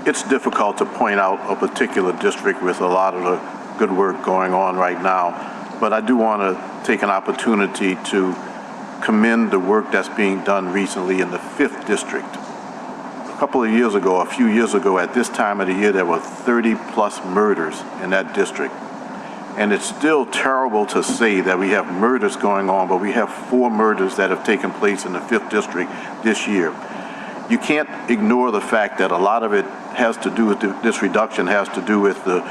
it's difficult to point out a particular district with a lot of the good work going on right now, but I do want to take an opportunity to commend the work that's being done recently in the 5th District. A few years ago, at this time of the year, there were 30+ murders in that district. And it's still terrible to say that we have murders going on, but we have 4 murders that have taken place in the 5th District this year. You can't ignore the fact that a lot of it has to do with this reduction has to do with the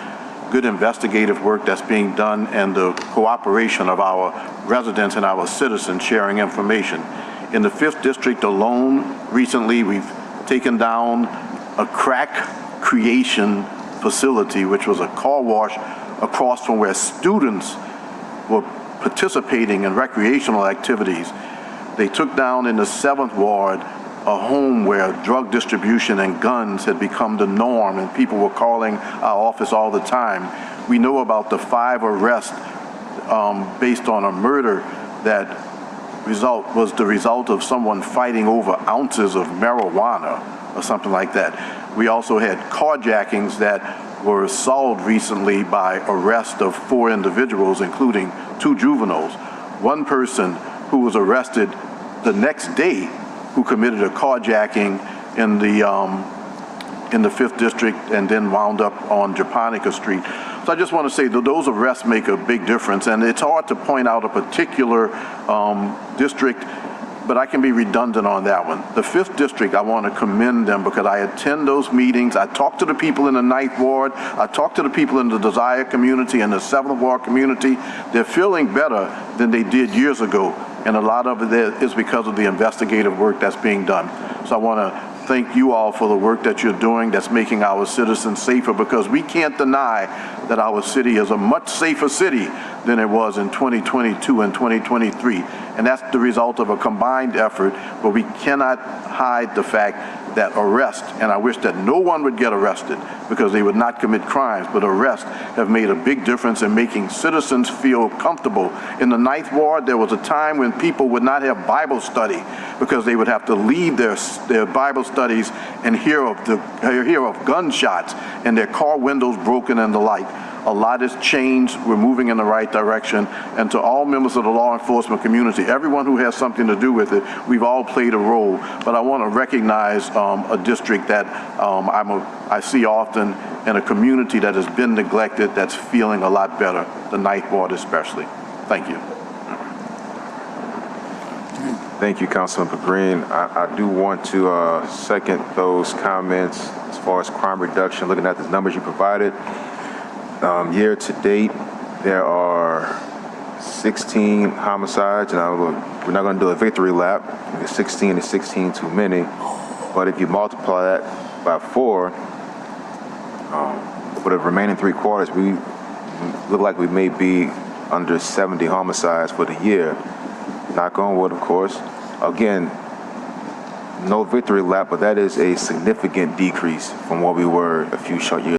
good investigative work that's being done and the cooperation of our residents and our citizens sharing information. In the 5th District alone, recently we've taken down a crack creation facility, which was a car wash across from where students were participating in recreational activities. They took down in the 7th Ward a home where drug distribution and guns had become the norm, and people were calling our office all the time. We know about the 5 arrests based on a murder that was the result of someone fighting over ounces of marijuana or something like that. We also had carjackings that were solved recently by arrest of 4 individuals, including 2 juveniles. One person who was arrested the next day who committed a carjacking in the 5th District and then wound up on Japonica Street. So I just want to say that those arrests make a big difference, and it's hard to point out a particular district, but I can be redundant on that one. The 5th District, I want to commend them because I attend those meetings. I talk to the people in the 9th Ward. I talk to the people in the Desire community and the 7th Ward community. They're feeling better than they did years ago, and a lot of it is because of the investigative work that's being done. So I want to thank you all for the work that you're doing that's making our citizens safer, because we can't deny that our city is a much safer city than it was in 2022 and 2023. And that's the result of a combined effort, but we cannot hide the fact that arrest, and I wish that no one would get arrested because they would not commit crimes, but arrests have made a big difference in making citizens feel comfortable. In the 9th Ward, there was a time when people would not have Bible study because they would have to leave their Bible studies and hear of gunshots and their car windows broken and the like. A lot has changed. We're moving in the right direction. And to all members of the law enforcement community, everyone who has something to do with it, we've all played a role. But I want to recognize a district that I see often, and a community that has been neglected that's feeling a lot better, the 9th Ward especially. Thank you. Thank you, Councilman Green. I do want to second those comments as far as crime reduction, looking at the numbers you provided. Year to date, there are 16 homicides, and we're not going to do a victory lap because 16 is 16 too many. But if you multiply that by 4, for the remaining 3 quarters, we look like we may be under 70 homicides for the year. Knock on wood, of course. Again, no victory lap, but that is a significant decrease from what we were a few short years